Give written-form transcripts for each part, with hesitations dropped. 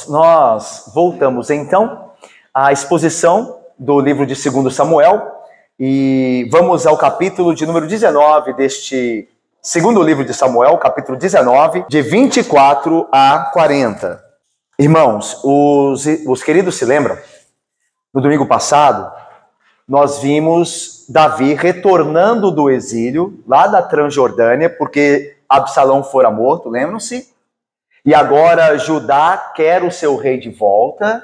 Nós voltamos então à exposição do livro de 2 Samuel e vamos ao capítulo de número 19 deste segundo livro de Samuel, capítulo 19, de 24 a 40. Irmãos, os queridos se lembram? No domingo passado, nós vimos Davi retornando do exílio, lá da Transjordânia, porque Absalão fora morto, lembram-se? E agora Judá quer o seu rei de volta.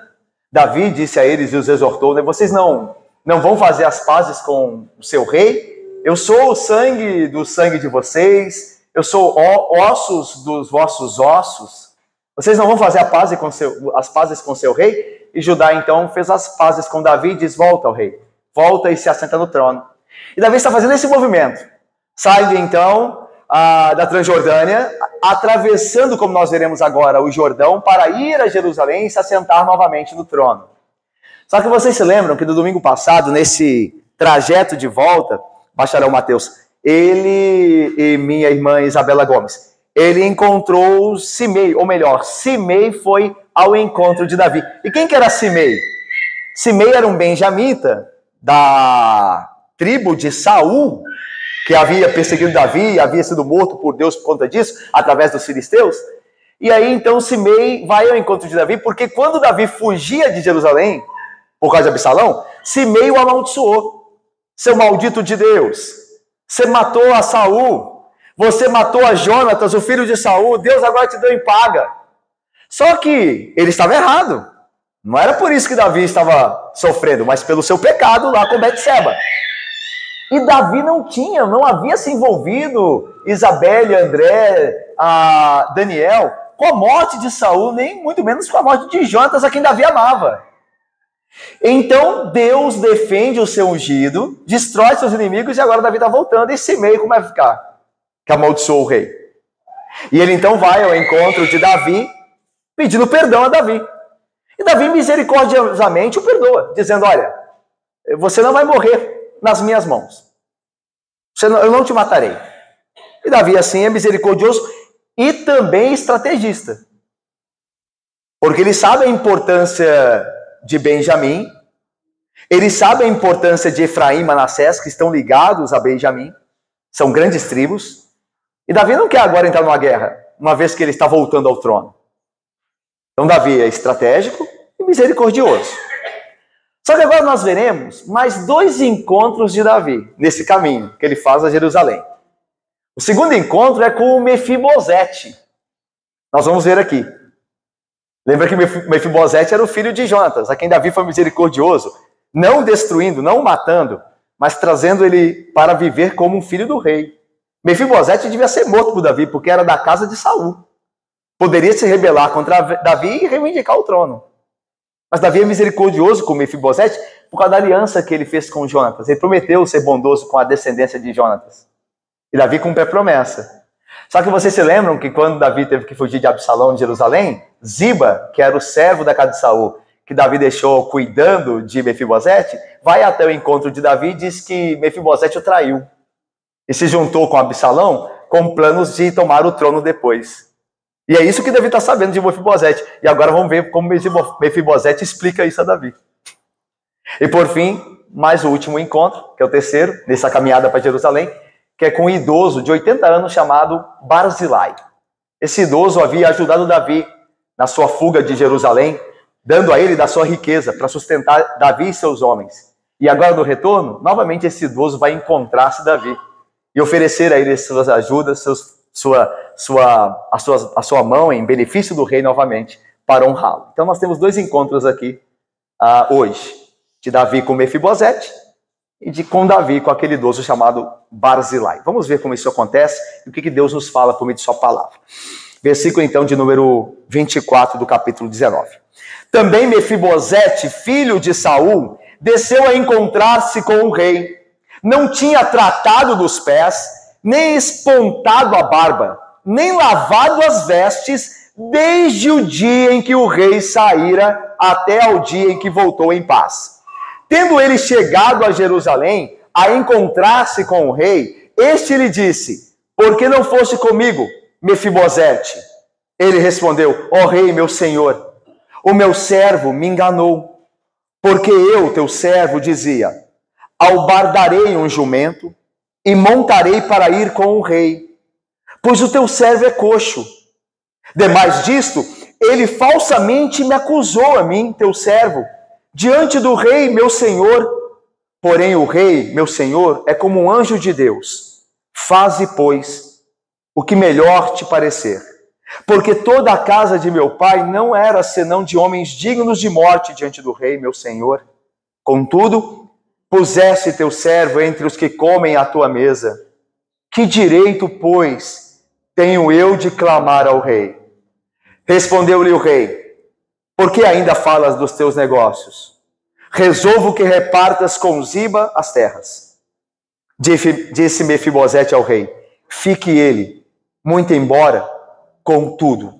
Davi disse a eles e os exortou, né? Vocês não vão fazer as pazes com o seu rei? Eu sou o sangue do sangue de vocês, eu sou ossos dos vossos ossos. Vocês não vão fazer as pazes com seu rei? E Judá então fez as pazes com Davi e diz, volta ao rei. Volta e se assenta no trono. E Davi está fazendo esse movimento. Sai então da Transjordânia, atravessando, como nós veremos agora, o Jordão, para ir a Jerusalém e se assentar novamente no trono. Só que vocês se lembram que no domingo passado, nesse trajeto de volta, bacharel Mateus, ele e minha irmã Isabela Gomes, ele encontrou Simei, ou melhor, Simei foi ao encontro de Davi. E quem que era Simei? Simei era um benjamita da tribo de Saul, que havia perseguido Davi, havia sido morto por Deus por conta disso, através dos filisteus. E aí, então, Simei vai ao encontro de Davi, porque quando Davi fugia de Jerusalém, por causa de Absalão, Simei o amaldiçoou. Seu maldito de Deus, você matou a Saul, você matou a Jonatas, o filho de Saul, Deus agora te deu em paga. Só que ele estava errado. Não era por isso que Davi estava sofrendo, mas pelo seu pecado lá com Betseba. E Davi não havia se envolvido, Isabelle, André, Daniel, com a morte de Saul, nem muito menos com a morte de Jonatas, a quem Davi amava. Então Deus defende o seu ungido, destrói seus inimigos, e agora Davi está voltando, e Simei como vai ficar? Que amaldiçoou o rei. E ele então vai ao encontro de Davi, pedindo perdão a Davi. E Davi misericordiosamente o perdoa, dizendo, olha, você não vai morrer nas minhas mãos. Eu não te matarei. E Davi, assim, é misericordioso e também estrategista. Porque ele sabe a importância de Benjamim, ele sabe a importância de Efraim e Manassés, que estão ligados a Benjamim, são grandes tribos. E Davi não quer agora entrar numa guerra, uma vez que ele está voltando ao trono. Então Davi é estratégico e misericordioso. Só que agora nós veremos mais dois encontros de Davi, nesse caminho que ele faz a Jerusalém. O segundo encontro é com o Mefibosete. Nós vamos ver aqui. Lembra que Mefibosete era o filho de Jonatas, a quem Davi foi misericordioso, não destruindo, não matando, mas trazendo ele para viver como um filho do rei. Mefibosete devia ser morto por Davi, porque era da casa de Saul. Poderia se rebelar contra Davi e reivindicar o trono. Mas Davi é misericordioso com Mefibosete por causa da aliança que ele fez com Jonatas. Ele prometeu ser bondoso com a descendência de Jonatas. E Davi cumpre a promessa. Só que vocês se lembram que quando Davi teve que fugir de Absalão de Jerusalém, Ziba, que era o servo da casa de Saul, que Davi deixou cuidando de Mefibosete, vai até o encontro de Davi e diz que Mefibosete o traiu. E se juntou com Absalão com planos de tomar o trono depois. E é isso que Davi está sabendo de Mefibosete. E agora vamos ver como Mefibosete explica isso a Davi. E por fim, mais o último encontro, que é o terceiro, nessa caminhada para Jerusalém, que é com um idoso de 80 anos chamado Barzilai. Esse idoso havia ajudado Davi na sua fuga de Jerusalém, dando a ele da sua riqueza para sustentar Davi e seus homens. E agora no retorno, novamente esse idoso vai encontrar-se Davi e oferecer a ele suas ajudas, a sua mão em benefício do rei novamente, para honrá-lo. Então nós temos dois encontros aqui hoje, de Davi com Mefibosete e com Davi com aquele idoso chamado Barzilai. Vamos ver como isso acontece e o que Deus nos fala por meio de sua palavra. Versículo então de número 24 do capítulo 19. Também Mefibosete, filho de Saul, desceu a encontrar-se com o rei. Não tinha tratado dos pés, nem espontado a barba, nem lavado as vestes, desde o dia em que o rei saíra até ao dia em que voltou em paz. Tendo ele chegado a Jerusalém, a encontrar-se com o rei, este lhe disse, por que não foste comigo, Mefibosete? Ele respondeu, ó rei, meu senhor, O meu servo me enganou, porque eu, teu servo, dizia: albardarei um jumento e montarei para ir com o rei, pois o teu servo é coxo. Demais disto, ele falsamente me acusou a mim, teu servo, diante do rei, meu senhor. Porém o rei, meu senhor, é como um anjo de Deus. Faze, pois, o que melhor te parecer. Porque toda a casa de meu pai não era senão de homens dignos de morte diante do rei, meu senhor. Contudo, puseste teu servo entre os que comem à tua mesa. Que direito, pois, tenho eu de clamar ao rei? Respondeu-lhe o rei: por que ainda falas dos teus negócios? Resolvo que repartas com Ziba as terras. Disse Mefibosete ao rei: fique ele, muito embora, contudo,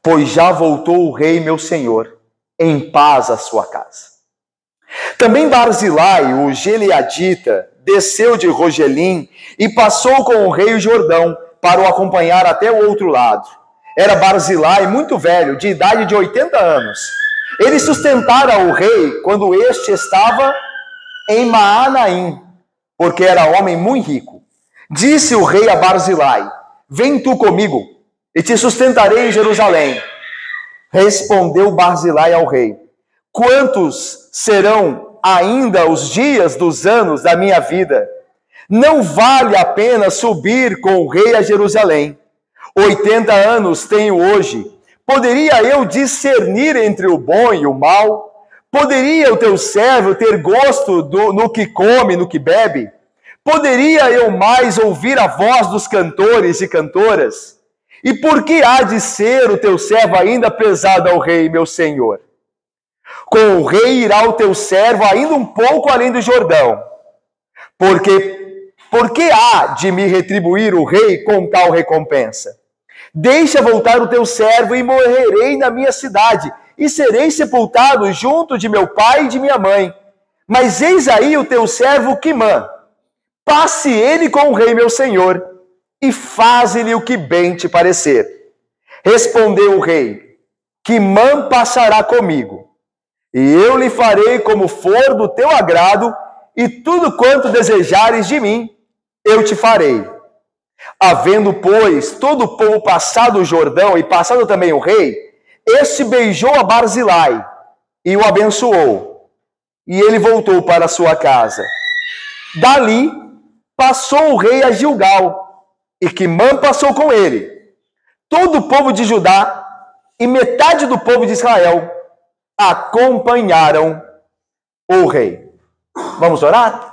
pois já voltou o rei meu senhor em paz à sua casa. Também Barzilai, o Gileadita, desceu de Rogelim e passou com o rei o Jordão para o acompanhar até o outro lado. Era Barzilai muito velho, de idade de 80 anos. Ele sustentara o rei quando este estava em Maanaim, porque era homem muito rico. Disse o rei a Barzilai: vem tu comigo, e te sustentarei em Jerusalém. Respondeu Barzilai ao rei: quantos serão ainda os dias dos anos da minha vida? Não vale a pena subir com o rei a Jerusalém. 80 anos tenho hoje. Poderia eu discernir entre o bom e o mal? Poderia o teu servo ter gosto no que come, no que bebe? Poderia eu mais ouvir a voz dos cantores e cantoras? E por que há de ser o teu servo ainda pesado ao rei, meu senhor? Com o rei irá o teu servo ainda um pouco além do Jordão. Porque há de me retribuir o rei com tal recompensa? Deixa voltar o teu servo e morrerei na minha cidade, e serei sepultado junto de meu pai e de minha mãe. Mas eis aí o teu servo Quimã. Passe ele com o rei meu senhor, e faze-lhe o que bem te parecer. Respondeu o rei: Quimã passará comigo, e eu lhe farei como for do teu agrado, e tudo quanto desejares de mim, eu te farei. Havendo, pois, todo o povo passado o Jordão, e passado também o rei, este beijou a Barzilai, e o abençoou, e ele voltou para sua casa. Dali, passou o rei a Gilgal, e Quimã passou com ele. Todo o povo de Judá, e metade do povo de Israel, acompanharam o rei. Vamos orar?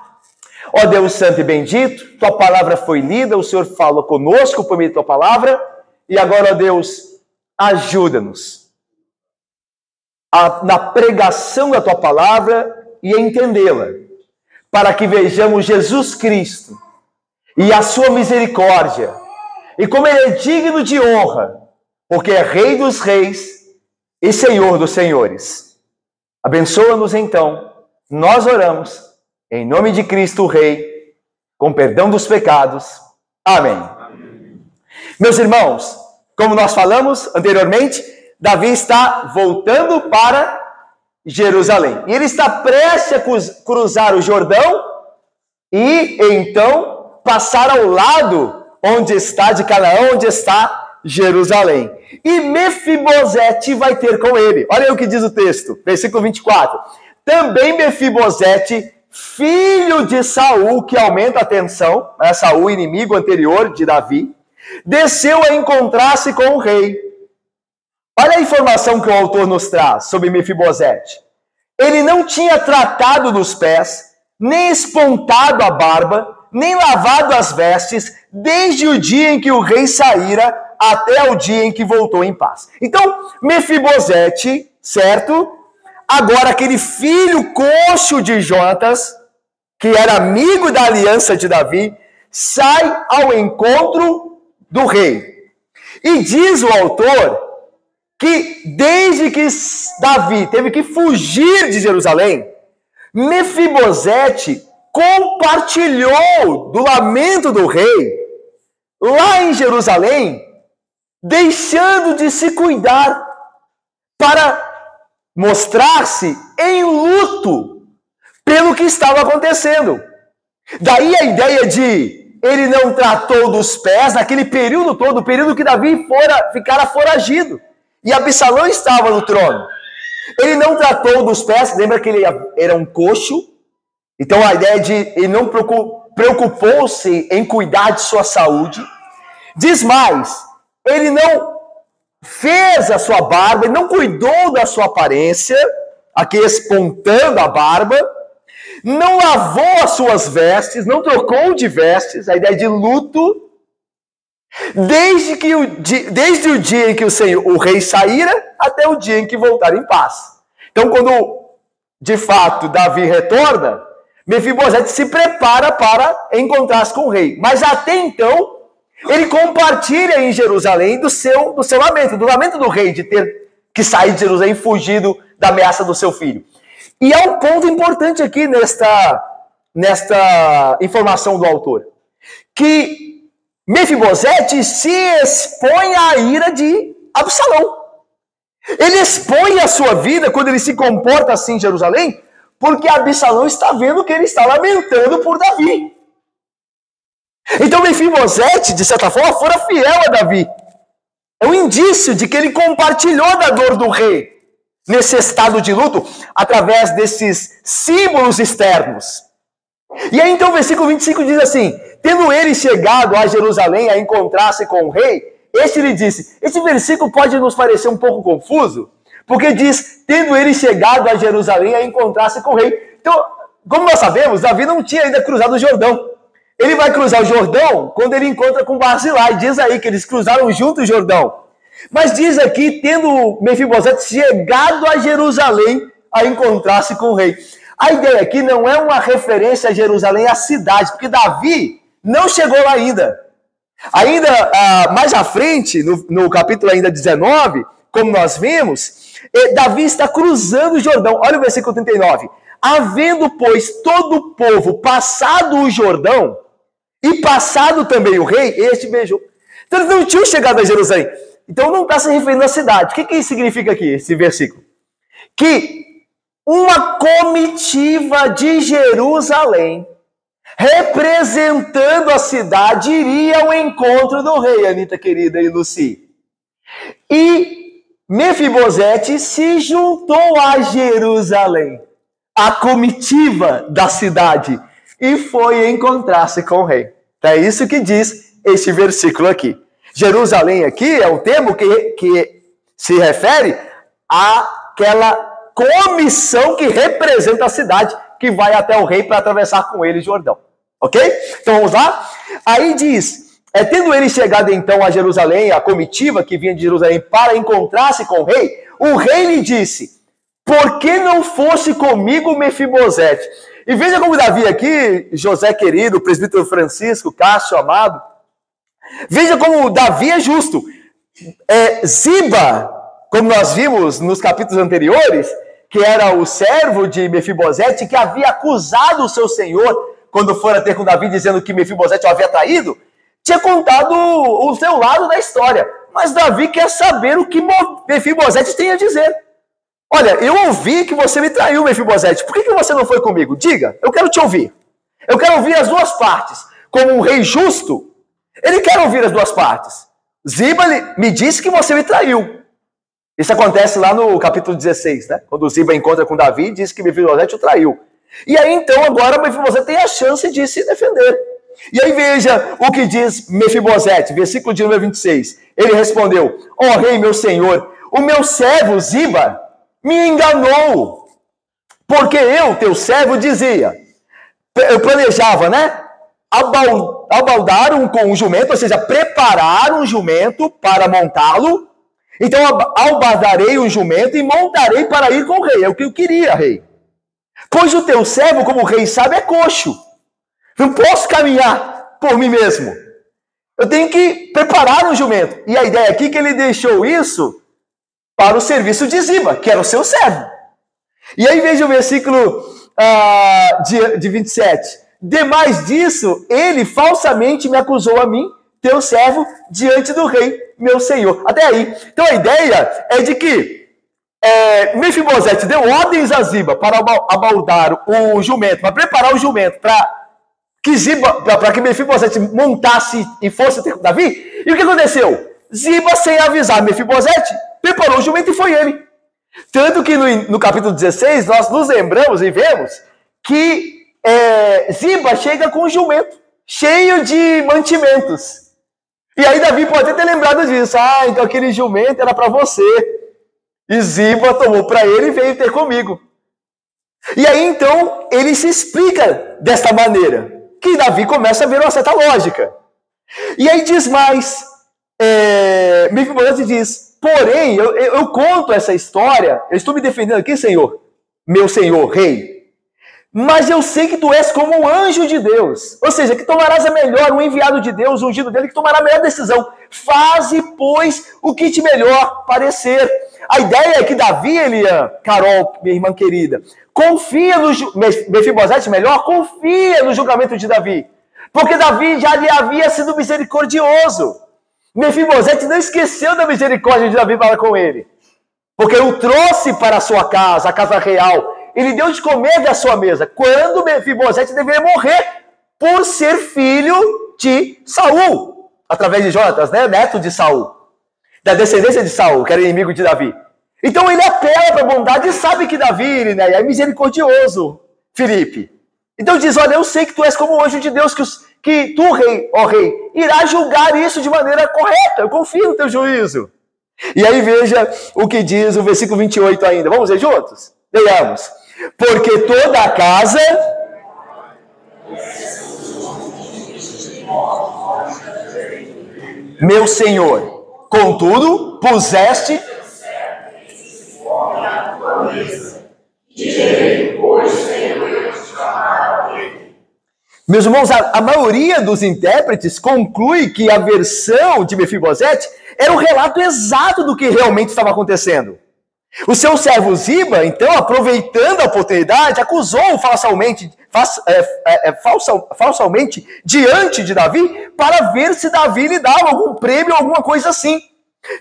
Ó Deus santo e bendito, tua palavra foi lida, o Senhor falou conosco por meio da tua palavra, e agora, ó Deus, ajuda-nos na pregação da tua palavra e a entendê-la, para que vejamos Jesus Cristo e a sua misericórdia, e como ele é digno de honra, porque é Rei dos reis e Senhor dos senhores. Abençoa-nos então, nós oramos, em nome de Cristo, o Rei, com perdão dos pecados. Amém. Amém. Meus irmãos, como nós falamos anteriormente, Davi está voltando para Jerusalém. E ele está prestes a cruzar o Jordão e, então, passar ao lado onde está de Canaã, onde está Jerusalém. E Mefibosete vai ter com ele. Olha o que diz o texto, versículo 24. Também Mefibosete, filho de Saul, que aumenta a tensão, né? Saul, inimigo anterior de Davi, desceu a encontrar-se com o rei. Olha a informação que o autor nos traz sobre Mefibosete. Ele não tinha tratado dos pés, nem espontado a barba, nem lavado as vestes, desde o dia em que o rei saíra até o dia em que voltou em paz. Então, Mefibosete, certo? Agora, aquele filho coxo de Jonatas, que era amigo da aliança de Davi, sai ao encontro do rei. E diz o autor que desde que Davi teve que fugir de Jerusalém, Mefibosete compartilhou do lamento do rei lá em Jerusalém, deixando de se cuidar para mostrar-se em luto pelo que estava acontecendo. Daí a ideia de ele não tratou dos pés naquele período todo, o período que Davi ficara foragido. E Absalão estava no trono. Ele não tratou dos pés, lembra que ele era um coxo? Então a ideia de ele não preocupou-se em cuidar de sua saúde. Diz mais, ele não fez a sua barba, ele não cuidou da sua aparência, aqui espontando a barba, não lavou as suas vestes, não trocou de vestes, a ideia de luto, desde o dia em que o rei saíra até o dia em que voltar em paz. Então, quando de fato Davi retorna, Mefibosete se prepara para encontrar-se com o rei. Mas até então, ele compartilha em Jerusalém do seu lamento, do lamento do rei de ter que sair de Jerusalém fugido da ameaça do seu filho. E há um ponto importante aqui nesta informação do autor, que Mefibosete se expõe à ira de Absalão. Ele expõe a sua vida quando ele se comporta assim em Jerusalém, porque Absalão está vendo que ele está lamentando por Davi. Então Mefibosete, de certa forma, fora fiel a Davi. É um indício de que ele compartilhou da dor do rei nesse estado de luto, através desses símbolos externos. E aí então o versículo 25 diz assim, tendo ele chegado a Jerusalém a encontrar-se com o rei, este lhe disse, esse versículo pode nos parecer um pouco confuso, porque diz, tendo ele chegado a Jerusalém a encontrar-se com o rei. Então, como nós sabemos, Davi não tinha ainda cruzado o Jordão. Ele vai cruzar o Jordão quando ele encontra com Barzilai. Diz aí que eles cruzaram junto o Jordão. Mas diz aqui, tendo Mefibosete chegado a Jerusalém a encontrar-se com o rei. A ideia aqui não é uma referência a Jerusalém, a cidade, porque Davi não chegou lá ainda. Ainda mais à frente, no capítulo ainda 19, como nós vimos, Davi está cruzando o Jordão. Olha o versículo 39. Havendo, pois, todo o povo passado o Jordão, e passado também o rei, este beijou. Então eles não tinham chegado a Jerusalém. Então não está se referindo à cidade. O que significa aqui esse versículo? Que uma comitiva de Jerusalém, representando a cidade, iria ao encontro do rei, Anitta querida e Luci. E Mefibosete se juntou a Jerusalém, a comitiva da cidade, e foi encontrar-se com o rei. É isso que diz este versículo aqui. Jerusalém aqui é um termo que se refere àquela comissão que representa a cidade, que vai até o rei para atravessar com ele o Jordão. Ok? Então vamos lá? Aí diz, tendo ele chegado então a Jerusalém, a comitiva que vinha de Jerusalém para encontrar-se com o rei lhe disse, por que não fosse comigo Mefibosete? E veja como Davi aqui, José querido, presbítero Francisco, Cássio amado, veja como Davi é justo. Ziba, como nós vimos nos capítulos anteriores, que era o servo de Mefibosete, que havia acusado o seu senhor, quando fora ter com Davi, dizendo que Mefibosete o havia traído, tinha contado o seu lado da história. Mas Davi quer saber o que Mefibosete tem a dizer. Olha, eu ouvi que você me traiu, Mefibosete. Por que você não foi comigo? Diga, eu quero te ouvir. Eu quero ouvir as duas partes. Como um rei justo, ele quer ouvir as duas partes. Ziba me disse que você me traiu. Isso acontece lá no capítulo 16, né? Quando Ziba encontra com Davi e diz que Mefibosete o traiu. E aí, então, agora Mefibosete tem a chance de se defender. E aí, veja o que diz Mefibosete, versículo de número 26. Ele respondeu, rei, meu senhor, o meu servo Ziba me enganou, porque eu, teu servo, dizia, eu planejava, né? Abaldar com um jumento, ou seja, preparar um jumento para montá-lo. Então, albardarei um jumento e montarei para ir com o rei. É o que eu queria, rei. Pois o teu servo, como o rei sabe, é coxo. Não posso caminhar por mim mesmo. Eu tenho que preparar um jumento. E a ideia aqui é que ele deixou isso para o serviço de Ziba, que era o seu servo. E aí veja o versículo de 27. Demais disso, ele falsamente me acusou a mim, teu servo, diante do rei, meu senhor. Até aí. Então a ideia é de que Mefibosete deu ordens a Ziba para abaldar o jumento, para preparar o jumento, para que Mefibosete montasse e fosse ter com Davi. E o que aconteceu? Ziba, sem avisar Mefibosete, preparou o jumento e foi ele. Tanto que no capítulo 16, nós nos lembramos e vemos que Ziba chega com um jumento, cheio de mantimentos. E aí Davi pode até ter lembrado disso. Então aquele jumento era para você. E Ziba tomou para ele e veio ter comigo. E aí então ele se explica desta maneira, que Davi começa a ver uma certa lógica. E aí diz mais, Mefibosete diz, porém, eu conto essa história, eu estou me defendendo aqui, Senhor, meu Senhor, rei, mas eu sei que tu és como um anjo de Deus, ou seja, que tomarás a melhor, um enviado de Deus, um ungido dele, que tomará a melhor decisão. Faze, pois, o que te melhor parecer. A ideia é que Davi, Elian, Carol, minha irmã querida, Mefibosete, melhor, confia no julgamento de Davi, porque Davi já lhe havia sido misericordioso. Mefibosete não esqueceu da misericórdia de Davi para com ele, porque o trouxe para a sua casa, a casa real. Ele deu de comer da sua mesa, quando Mefibosete deveria morrer por ser filho de Saul, através de Jonatas, né? Neto de Saul, da descendência de Saul, que era inimigo de Davi. Então ele apela para a bondade e sabe que Davi, né, é misericordioso, Filipe. Então diz, olha, eu sei que tu és como o anjo de Deus, que tu, rei, ó rei, irá julgar isso de maneira correta. Eu confio no teu juízo. E aí veja o que diz o versículo 28 ainda. Vamos ler juntos? Leiamos. Porque toda a casa... Meu Senhor, contudo, puseste... Meus irmãos, a maioria dos intérpretes conclui que a versão de Mefibosete era o relato exato do que realmente estava acontecendo. O seu servo Ziba, então, aproveitando a oportunidade, acusou falsamente diante de Davi para ver se Davi lhe dava algum prêmio ou alguma coisa assim.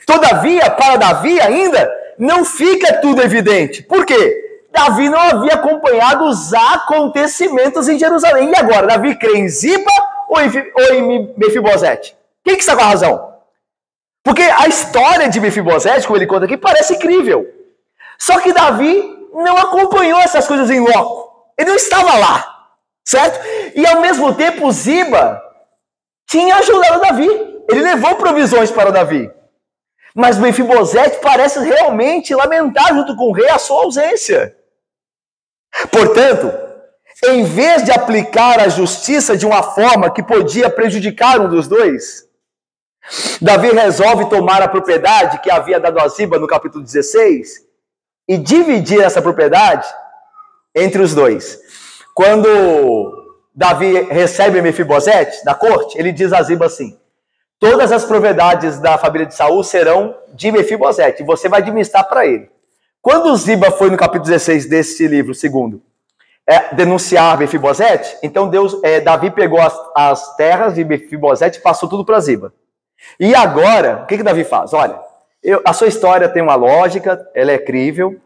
Todavia, para Davi ainda, não fica tudo evidente. Por quê? Davi não havia acompanhado os acontecimentos em Jerusalém. E agora, Davi crê em Ziba ou em Mefibosete? Quem que está com a razão? Porque a história de Mefibosete, como ele conta aqui, parece incrível. Só que Davi não acompanhou essas coisas em loco. Ele não estava lá, certo? E ao mesmo tempo, Ziba tinha ajudado Davi. Ele levou provisões para Davi. Mas Mefibosete parece realmente lamentar junto com o rei a sua ausência. Portanto, em vez de aplicar a justiça de uma forma que podia prejudicar um dos dois, Davi resolve tomar a propriedade que havia dado a Ziba no capítulo 16 e dividir essa propriedade entre os dois. Quando Davi recebe Mefibosete da corte, ele diz a Ziba assim: todas as propriedades da família de Saul serão de Mefibosete, e você vai administrar para ele. Quando Ziba foi no capítulo 16 desse livro, segundo, denunciar Mefibosete, então Davi pegou as terras de Mefibosete e passou tudo para Ziba. E agora, o que Davi faz? Olha, a sua história tem uma lógica, ela é crível,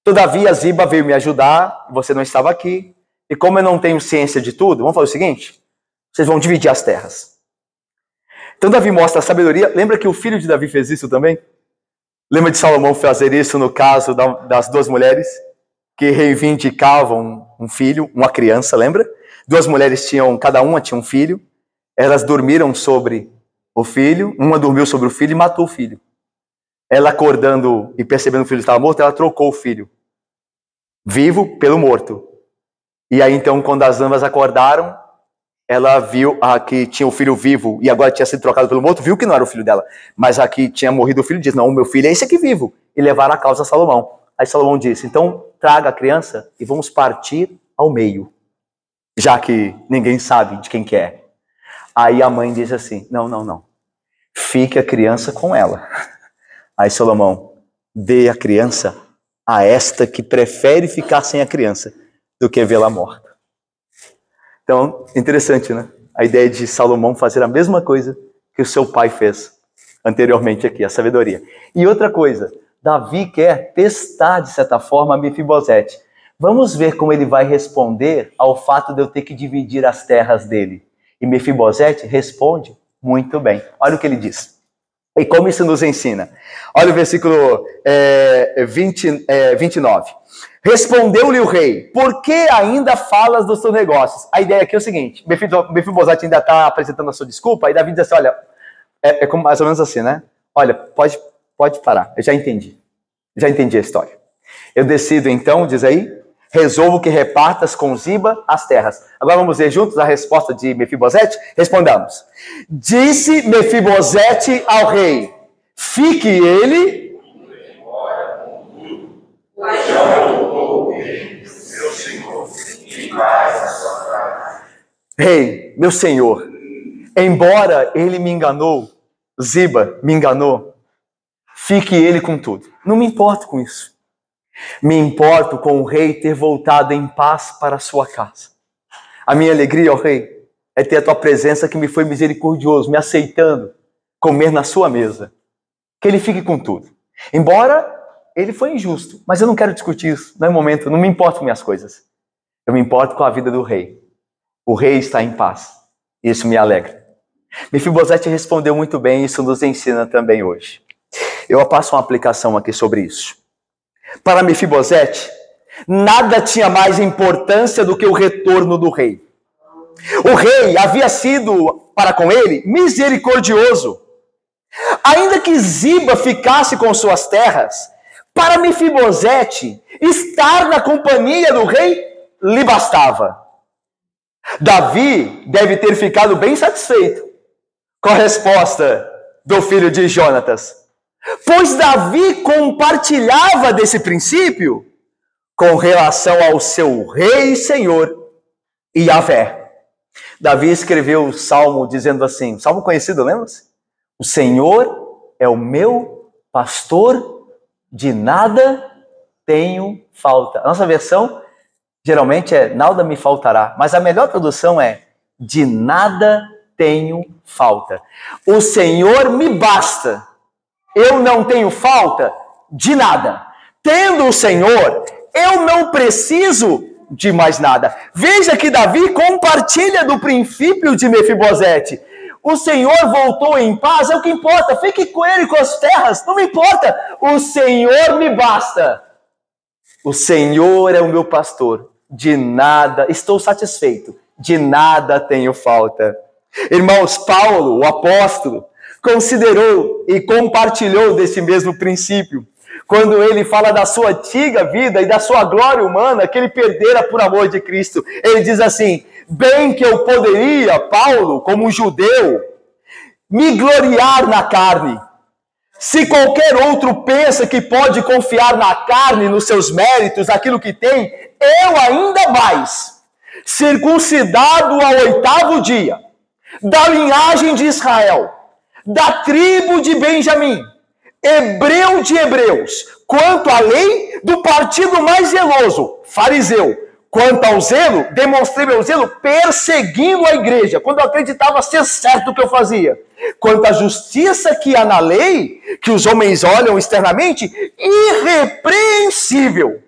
todavia Ziba veio me ajudar, você não estava aqui, e como eu não tenho ciência de tudo, vamos fazer o seguinte, vocês vão dividir as terras. Então Davi mostra a sabedoria. Lembra que o filho de Davi fez isso também? Lembra de Salomão fazer isso no caso das duas mulheres que reivindicavam um filho, uma criança, lembra? Duas mulheres cada uma tinha um filho, elas dormiram sobre o filho, uma dormiu sobre o filho e matou o filho. Ela acordando e percebendo que o filho estava morto, ela trocou o filho vivo pelo morto. E aí então, quando as ambas acordaram, ela viu que tinha o filho vivo e agora tinha sido trocado pelo morto, viu que não era o filho dela, mas aqui tinha morrido o filho, disse, não, o meu filho é esse aqui vivo, e levaram a causa a Salomão. Aí Salomão disse, então traga a criança e vamos partir ao meio, já que ninguém sabe de quem que é. Aí a mãe disse assim, não, fique a criança com ela. Aí Salomão, dê a criança a esta que prefere ficar sem a criança do que vê-la morta. Então, interessante, né? A ideia de Salomão fazer a mesma coisa que o seu pai fez anteriormente aqui, a sabedoria. E outra coisa, Davi quer testar, de certa forma, Mefibosete. Vamos ver como ele vai responder ao fato de eu ter que dividir as terras dele. E Mefibosete responde muito bem. Olha o que ele diz. E como isso nos ensina? Olha o versículo 29. Respondeu-lhe o rei, por que ainda falas dos teus negócios? A ideia aqui é o seguinte, Mefibosete ainda está apresentando a sua desculpa, e Davi diz assim, olha, é como mais ou menos assim, né? Olha, pode parar, eu já entendi a história. Eu decido então, diz aí, resolvo que repartas com Ziba as terras. Agora vamos ver juntos a resposta de Mefibosete? Respondamos. Disse Mefibosete ao rei, fique ele... Rei, meu senhor, embora ele me enganou, Ziba me enganou, fique ele com tudo. Não me importo com isso. Me importo com o rei ter voltado em paz para a sua casa. A minha alegria, ó rei, é ter a tua presença que me foi misericordioso, me aceitando comer na sua mesa. Que ele fique com tudo. Embora ele foi injusto, mas eu não quero discutir isso, não é momento, não me importo com minhas coisas. Eu me importo com a vida do rei. O rei está em paz. Isso me alegra. Mefibosete respondeu muito bem, isso nos ensina também hoje. Eu passo uma aplicação aqui sobre isso. Para Mefibosete, nada tinha mais importância do que o retorno do rei. O rei havia sido, para com ele, misericordioso. Ainda que Ziba ficasse com suas terras, para Mefibosete, estar na companhia do rei lhe bastava. Davi deve ter ficado bem satisfeito com a resposta do filho de Jonatas, pois Davi compartilhava desse princípio com relação ao seu rei e senhor, Yahvé. Davi escreveu o salmo dizendo assim, salmo conhecido, lembra-se? O Senhor é o meu pastor, de nada tenho falta. A nossa versão geralmente é nada me faltará, mas a melhor tradução é de nada tenho falta. O Senhor me basta. Eu não tenho falta de nada. Tendo o Senhor, eu não preciso de mais nada. Veja que Davi compartilha do princípio de Mefibosete. O Senhor voltou em paz, é o que importa. Fique com ele, com as terras, não me importa. O Senhor me basta. O Senhor é o meu pastor. De nada, estou satisfeito. De nada tenho falta. Irmãos, Paulo, o apóstolo, considerou e compartilhou desse mesmo princípio. Quando ele fala da sua antiga vida e da sua glória humana que ele perdera por amor de Cristo. Ele diz assim, bem que eu poderia, Paulo, como um judeu, me gloriar na carne. Se qualquer outro pensa que pode confiar na carne, nos seus méritos, aquilo que tem, eu ainda mais, circuncidado ao 8º dia, da linhagem de Israel, da tribo de Benjamim, hebreu de hebreus, quanto à lei, do partido mais zeloso, fariseu. Quanto ao zelo, demonstrei meu zelo perseguindo a igreja, quando eu acreditava ser certo o que eu fazia. Quanto à justiça que há na lei, que os homens olham externamente, irrepreensível.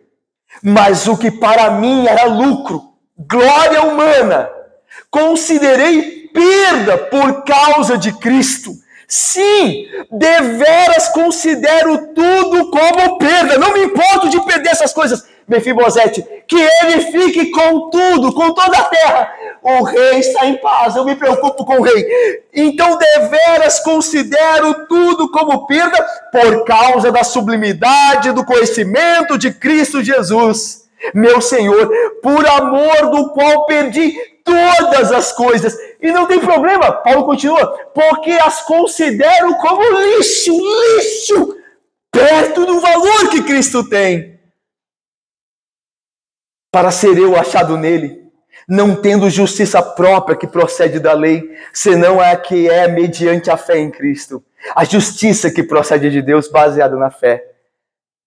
Mas o que para mim era lucro, glória humana, considerei perda por causa de Cristo. Sim, deveras considero tudo como perda. Não me importo de perder essas coisas. Mefibosete, que ele fique com tudo, com toda a terra. O rei está em paz, eu me preocupo com o rei. Então deveras considero tudo como perda por causa da sublimidade do conhecimento de Cristo Jesus, meu Senhor, por amor do qual perdi todas as coisas. E não tem problema, Paulo continua, porque as considero como lixo, perto do valor que Cristo tem. Para ser eu achado nele, não tendo justiça própria que procede da lei, senão a que é mediante a fé em Cristo. A justiça que procede de Deus baseada na fé.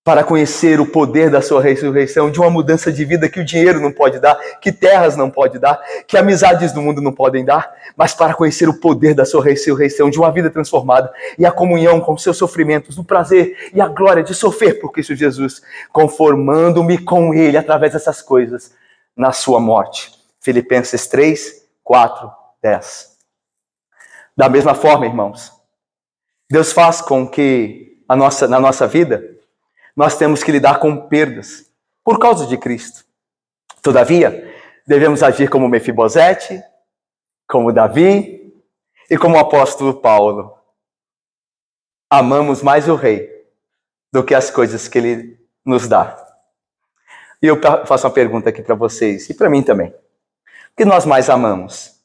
para conhecer o poder da sua ressurreição, de uma mudança de vida que o dinheiro não pode dar, que terras não pode dar, que amizades do mundo não podem dar, mas para conhecer o poder da sua ressurreição, de uma vida transformada e a comunhão com os seus sofrimentos, o prazer e a glória de sofrer por Cristo Jesus, conformando-me com Ele através dessas coisas na sua morte. Filipenses 3, 4, 10. Da mesma forma, irmãos, Deus faz com que na nossa vida nós temos que lidar com perdas por causa de Cristo. Todavia, devemos agir como Mefibosete, como Davi e como o apóstolo Paulo. Amamos mais o rei do que as coisas que ele nos dá. E eu faço uma pergunta aqui para vocês e para mim também. O que nós mais amamos?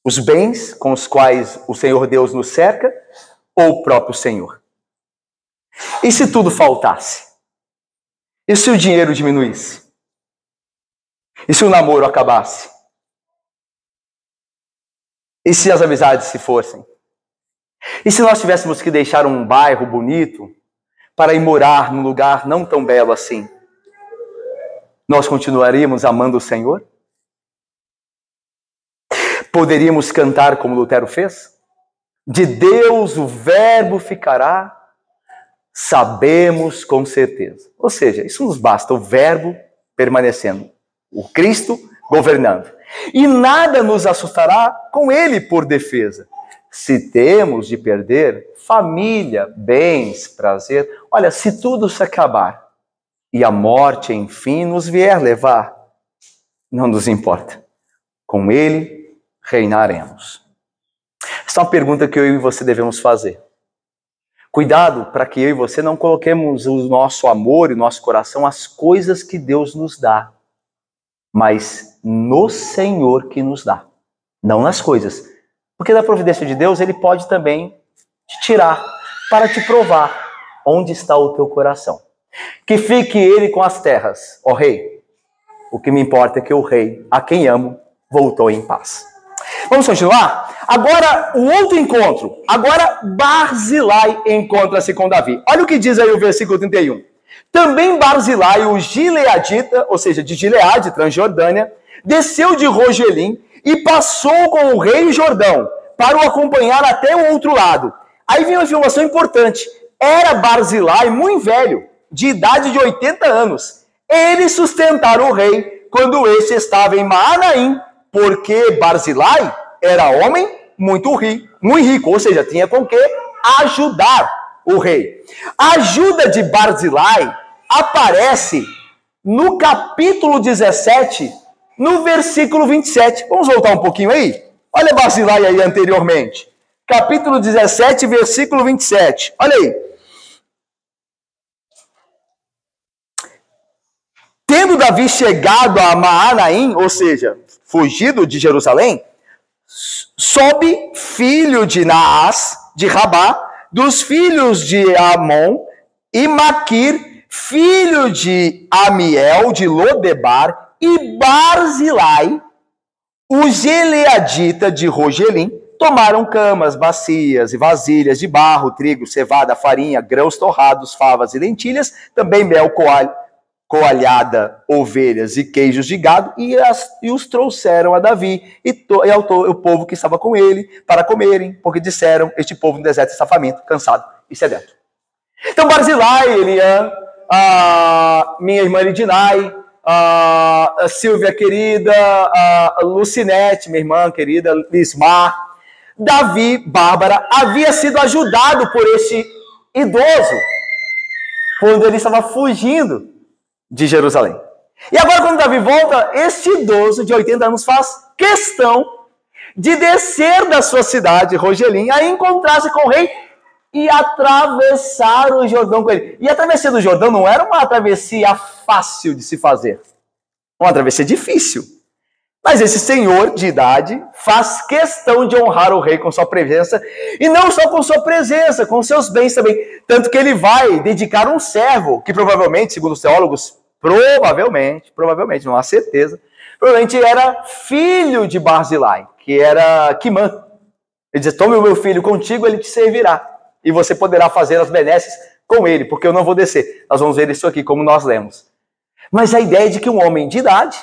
Os bens com os quais o Senhor Deus nos cerca ou o próprio Senhor? E se tudo faltasse? E se o dinheiro diminuísse? E se o namoro acabasse? E se as amizades se fossem? E se nós tivéssemos que deixar um bairro bonito para ir morar num lugar não tão belo assim? Nós continuaríamos amando o Senhor? Poderíamos cantar como Lutero fez? De Deus o verbo ficará, sabemos com certeza. Ou seja, isso nos basta, o verbo permanecendo, o Cristo governando. E nada nos assustará com ele por defesa. Se temos de perder família, bens, prazer, olha, se tudo se acabar e a morte, enfim, nos vier levar, não nos importa. Com ele reinaremos. Essa é uma pergunta que eu e você devemos fazer. Cuidado para que eu e você não coloquemos o nosso amor e o nosso coração às coisas que Deus nos dá, mas no Senhor que nos dá, não nas coisas. Porque da providência de Deus, Ele pode também te tirar para te provar onde está o teu coração. Que fique Ele com as terras, ó Rei. O que me importa é que o Rei, a quem amo, voltou em paz. Vamos continuar? Agora, o outro encontro. Agora, Barzilai encontra-se com Davi. Olha o que diz aí o versículo 31. Também Barzilai, o gileadita, ou seja, de Gileade, Transjordânia, desceu de Rogelim e passou com o rei Jordão para o acompanhar até o outro lado. Aí vem uma informação importante. Era Barzilai muito velho, de idade de 80 anos. Ele sustentara o rei quando este estava em Maanaim, porque Barzilai era homem muito rico, ou seja, tinha com que ajudar o rei. A ajuda de Barzilai aparece no capítulo 17, no versículo 27. Vamos voltar um pouquinho aí? Olha Barzilai aí anteriormente. Capítulo 17, versículo 27. Olha aí. Tendo Davi chegado a Maanaim, ou seja, fugido de Jerusalém, sobe filho de Naás, de Rabá, dos filhos de Amon, e Maquir, filho de Amiel, de Lodebar, e Barzilai, o gileadita de Rogelim, tomaram camas, bacias e vasilhas de barro, trigo, cevada, farinha, grãos torrados, favas e lentilhas, também mel coalhada, ovelhas e queijos de gado, e os trouxeram a Davi e ao o povo que estava com ele para comerem, porque disseram, este povo no deserto está faminto, cansado e sedento. Então Barzilai, Eliã, minha irmã Lidinai, a Silvia querida, a Lucinete, minha irmã querida, Lismar, Davi, Bárbara, havia sido ajudado por este idoso quando ele estava fugindo de Jerusalém. E agora, quando Davi volta, este idoso de 80 anos faz questão de descer da sua cidade, Rogelim, a encontrar-se com o rei e atravessar o Jordão com ele. E a travessia do Jordão não era uma travessia fácil de se fazer. Uma travessia difícil. Mas esse senhor de idade faz questão de honrar o rei com sua presença, e não só com sua presença, com seus bens também. Tanto que ele vai dedicar um servo, que provavelmente, segundo os teólogos, provavelmente, não há certeza, provavelmente era filho de Barzilai, que era Quimã. Ele diz, tome o meu filho contigo, ele te servirá, e você poderá fazer as benesses com ele, porque eu não vou descer. Nós vamos ver isso aqui, como nós lemos. Mas a ideia é de que um homem de idade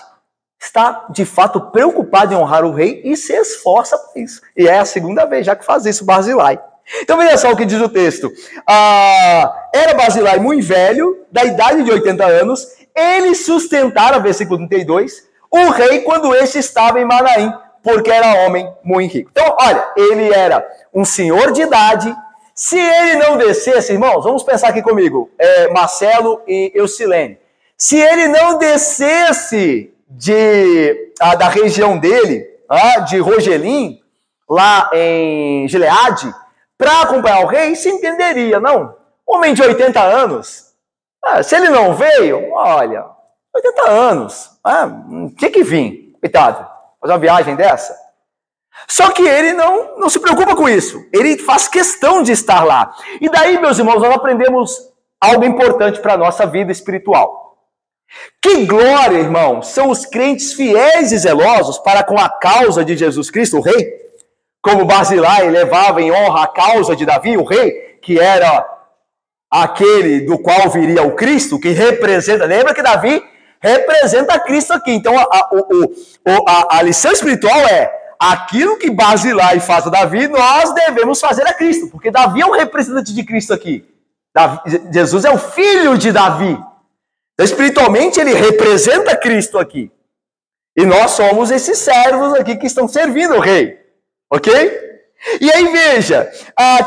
está, de fato, preocupado em honrar o rei e se esforça para isso. E é a segunda vez já que faz isso Barzilai. Então veja só o que diz o texto. Era Barzilai muito velho, da idade de 80 anos, ele sustentara, versículo 32, o rei quando este estava em Manaim, porque era homem muito rico. Então, olha, ele era um senhor de idade. Se ele não descesse, irmãos, vamos pensar aqui comigo, Marcelo e Eucilene. Se ele não descesse da região dele, de Rogelim, lá em Gileade, para acompanhar o rei, se entenderia, não? Homem de 80 anos, se ele não veio, olha, 80 anos, tinha que vir, coitado, fazer uma viagem dessa. Só que ele não se preocupa com isso, ele faz questão de estar lá. E daí, meus irmãos, nós aprendemos algo importante para a nossa vida espiritual. Que glória, irmãos, são os crentes fiéis e zelosos para com a causa de Jesus Cristo, o rei. Como Barzilai levava em honra a causa de Davi, o rei, que era aquele do qual viria o Cristo, que representa, lembra que Davi representa Cristo aqui. Então a lição espiritual é, aquilo que Barzilai faz a Davi, nós devemos fazer a Cristo, porque Davi é um representante de Cristo aqui. Jesus é o filho de Davi. Então, espiritualmente, ele representa Cristo aqui. E nós somos esses servos aqui que estão servindo o rei. Ok? E aí, veja,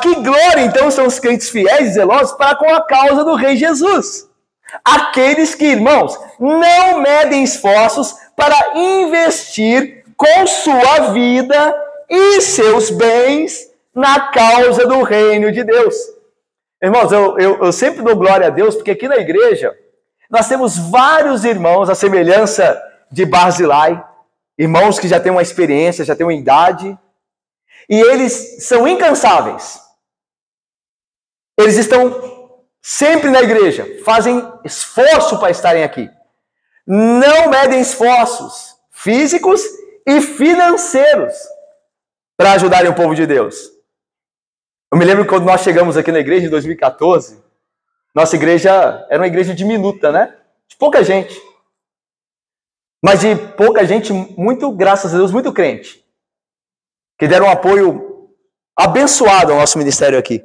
que glória, então, são os crentes fiéis e zelosos para com a causa do rei Jesus. Aqueles que, irmãos, não medem esforços para investir com sua vida e seus bens na causa do reino de Deus. Irmãos, eu sempre dou glória a Deus, porque aqui na igreja nós temos vários irmãos, à semelhança de Barzilai, irmãos que já têm uma experiência, já têm uma idade, e eles são incansáveis. Eles estão sempre na igreja, fazem esforço para estarem aqui. Não medem esforços físicos e financeiros para ajudarem o povo de Deus. Eu me lembro quando nós chegamos aqui na igreja em 2014, nossa igreja era uma igreja diminuta, né? De pouca gente. Mas de pouca gente, muito, graças a Deus, muito crente. Que deram um apoio abençoado ao nosso ministério aqui.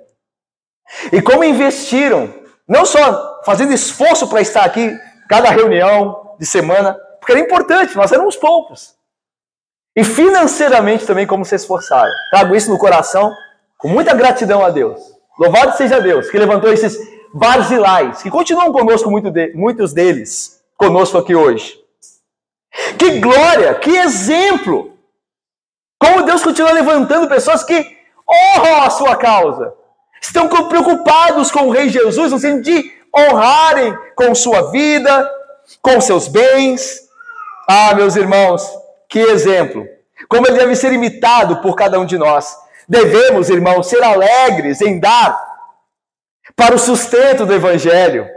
E como investiram, não só fazendo esforço para estar aqui, cada reunião de semana, porque era importante, nós éramos poucos. E financeiramente também como se esforçaram. Trago isso no coração, com muita gratidão a Deus. Louvado seja Deus, que levantou esses Barzilais, que continuam conosco, muitos deles, conosco aqui hoje. Que glória, que exemplo! Como Deus continua levantando pessoas que honram a sua causa. Estão preocupados com o Rei Jesus, no sentido de honrarem com sua vida, com seus bens. Meus irmãos, que exemplo! Como ele deve ser imitado por cada um de nós. Devemos, irmãos, ser alegres em dar para o sustento do Evangelho.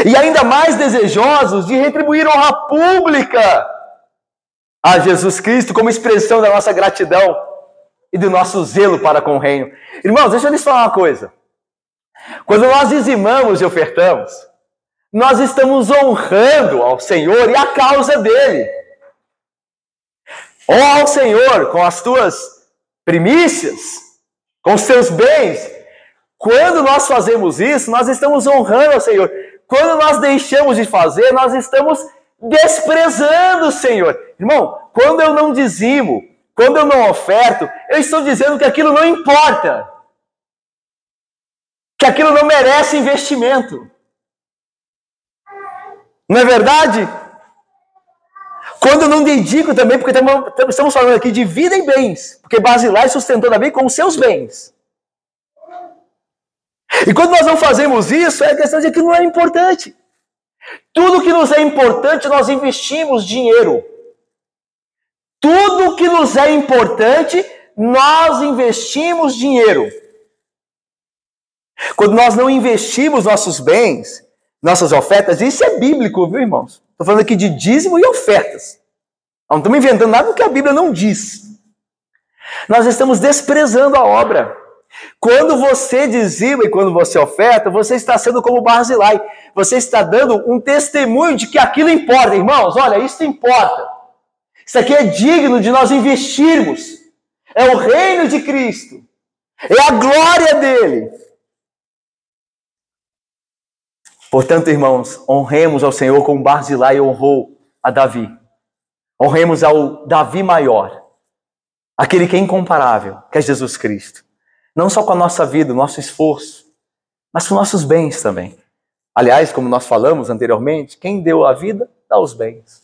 E ainda mais desejosos de retribuir honra pública a Jesus Cristo como expressão da nossa gratidão e do nosso zelo para com o reino. Irmãos, deixa eu lhes falar uma coisa. Quando nós dizimamos e ofertamos, nós estamos honrando ao Senhor e a causa dele. Honra ao Senhor com as tuas primícias, com os seus bens. Quando nós fazemos isso, nós estamos honrando ao Senhor. Quando nós deixamos de fazer, nós estamos desprezando o Senhor. Irmão, quando eu não dizimo, quando eu não oferto, eu estou dizendo que aquilo não importa. Que aquilo não merece investimento. Não é verdade? Quando eu não dedico também, porque estamos falando aqui de vida e bens. Porque Barzilai sustentou Davi com os seus bens. E quando nós não fazemos isso, é a questão de que não é importante. Tudo que nos é importante, nós investimos dinheiro. Tudo que nos é importante, nós investimos dinheiro. Quando nós não investimos nossos bens, nossas ofertas, isso é bíblico, viu, irmãos? Estou falando aqui de dízimo e ofertas. Não estamos inventando nada do que a Bíblia não diz. Nós estamos desprezando a obra. Quando você dizima e quando você oferta, você está sendo como Barzilai. Você está dando um testemunho de que aquilo importa. Irmãos, olha, isso importa. Isso aqui é digno de nós investirmos. É o reino de Cristo. É a glória dele. Portanto, irmãos, honremos ao Senhor como Barzilai honrou a Davi. Honremos ao Davi maior. Aquele que é incomparável, que é Jesus Cristo. Não só com a nossa vida, o nosso esforço, mas com nossos bens também. Aliás, como nós falamos anteriormente, quem deu a vida, dá os bens.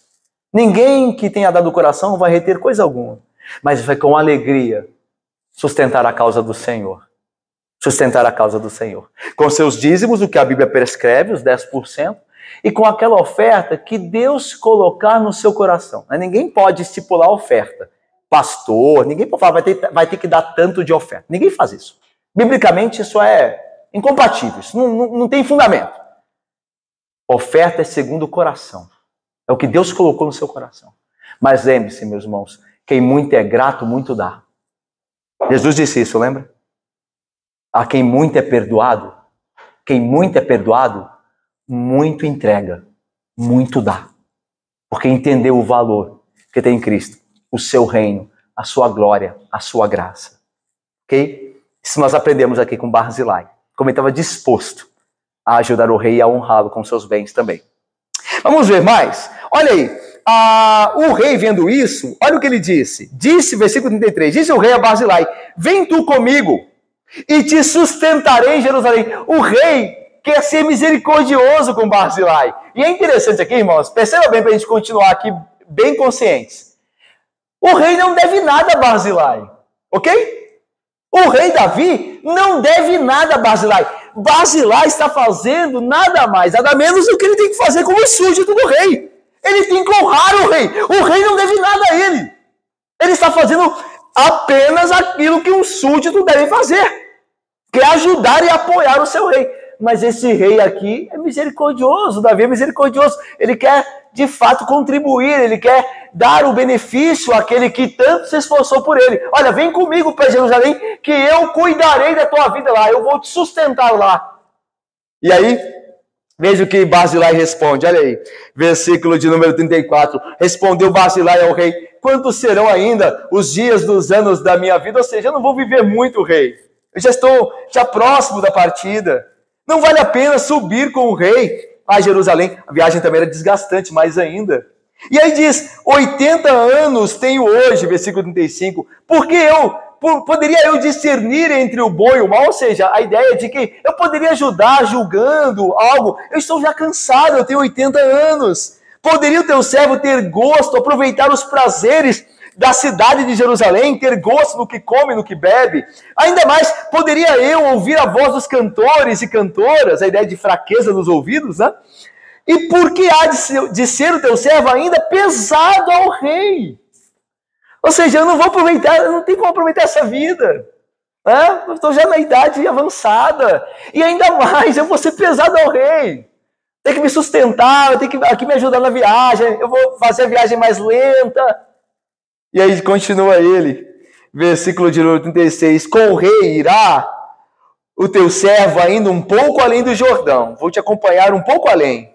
Ninguém que tenha dado o coração vai reter coisa alguma, mas vai com alegria sustentar a causa do Senhor. Sustentar a causa do Senhor. Com seus dízimos, o que a Bíblia prescreve, os 10%, e com aquela oferta que Deus colocar no seu coração. Ninguém pode estipular a oferta. Pastor, ninguém pode falar, vai ter que dar tanto de oferta. Ninguém faz isso. Biblicamente, isso é incompatível. Isso não tem fundamento. Oferta é segundo o coração. É o que Deus colocou no seu coração. Mas lembre-se, meus irmãos, quem muito é grato, muito dá. Jesus disse isso, lembra? A quem muito é perdoado, muito entrega, muito dá. Porque entendeu o valor que tem em Cristo, o seu reino, a sua glória, a sua graça. Ok? Isso nós aprendemos aqui com Barzilai. Como ele estava disposto a ajudar o rei e a honrá-lo com seus bens também. Vamos ver mais? Olha aí, o rei vendo isso, olha o que ele disse. Disse, versículo 33, disse o rei a Barzilai, vem tu comigo e te sustentarei em Jerusalém. O rei quer ser misericordioso com Barzilai. E é interessante aqui, irmãos, perceba bem para a gente continuar aqui bem conscientes. O rei não deve nada a Barzilai, ok? O rei Davi não deve nada a Barzilai. Barzilai está fazendo nada mais, nada menos do que ele tem que fazer como súdito do rei. Ele tem que honrar o rei. O rei não deve nada a ele. Ele está fazendo apenas aquilo que um súdito deve fazer, que é ajudar e apoiar o seu rei. Mas esse rei aqui é misericordioso, Davi é misericordioso. Ele quer, de fato, contribuir, ele quer dar o benefício àquele que tanto se esforçou por ele. Olha, vem comigo para Jerusalém, que eu cuidarei da tua vida lá, eu vou te sustentar lá. E aí, veja o que Barzilai responde, olha aí, versículo de número 34. Respondeu Barzilai ao rei, quantos serão ainda os dias dos anos da minha vida? Ou seja, eu não vou viver muito, rei. Eu já estou próximo da partida. Não vale a pena subir com o rei a Jerusalém. A viagem também era desgastante, mais ainda. E aí diz, 80 anos tenho hoje, versículo 35, porque poderia eu discernir entre o bom e o mal? Ou seja, a ideia de que eu poderia ajudar julgando algo. Eu estou já cansado, eu tenho 80 anos. Poderia o teu servo ter gosto, aproveitar os prazeres da cidade de Jerusalém, ter gosto no que come, no que bebe? Ainda mais, poderia eu ouvir a voz dos cantores e cantoras, a ideia de fraqueza nos ouvidos, né? E por que há de ser o teu servo ainda pesado ao rei? Ou seja, eu não vou aproveitar, eu não tenho como aproveitar essa vida. Né? Eu estou já na idade avançada. E ainda mais, eu vou ser pesado ao rei. Tem que me sustentar, tem que aqui me ajudar na viagem, eu vou fazer a viagem mais lenta. E aí continua ele, versículo de número 36, com o rei irá o teu servo ainda um pouco além do Jordão, vou te acompanhar um pouco além,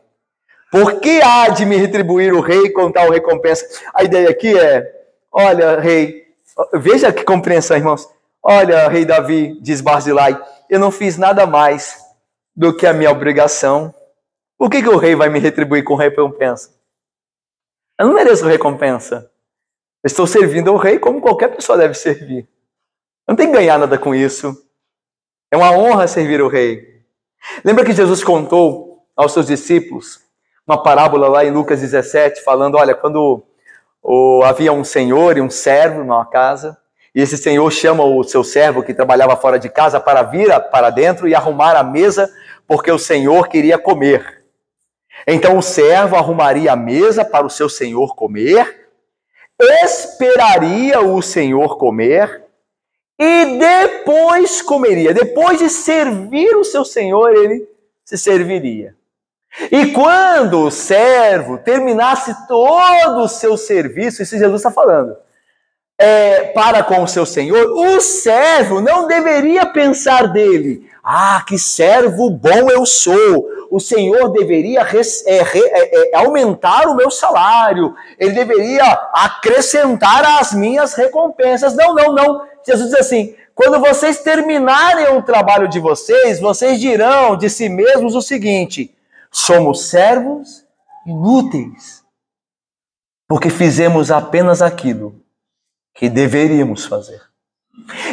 porque há de me retribuir o rei com tal recompensa? A ideia aqui é, olha rei, veja que compreensão, irmãos, olha rei Davi, diz Barzilai, eu não fiz nada mais do que a minha obrigação, por que o rei vai me retribuir com recompensa? Eu não mereço recompensa. Eu estou servindo ao rei como qualquer pessoa deve servir. Eu não tenho que ganhar nada com isso. É uma honra servir ao rei. Lembra que Jesus contou aos seus discípulos uma parábola lá em Lucas 17, falando, olha, quando havia um senhor e um servo numa casa, e esse senhor chama o seu servo que trabalhava fora de casa para vir para dentro e arrumar a mesa, porque o senhor queria comer. Então o servo arrumaria a mesa para o seu senhor comer, esperaria o senhor comer e depois comeria. Depois de servir o seu senhor, ele se serviria. E quando o servo terminasse todo o seu serviço, isso Jesus está falando, para com o seu senhor, o servo não deveria pensar dele: ah, que servo bom eu sou, o senhor deveria aumentar o meu salário, ele deveria acrescentar as minhas recompensas. Não, não, não. Jesus diz assim: quando vocês terminarem o trabalho de vocês, vocês dirão de si mesmos o seguinte: somos servos inúteis, porque fizemos apenas aquilo que deveríamos fazer.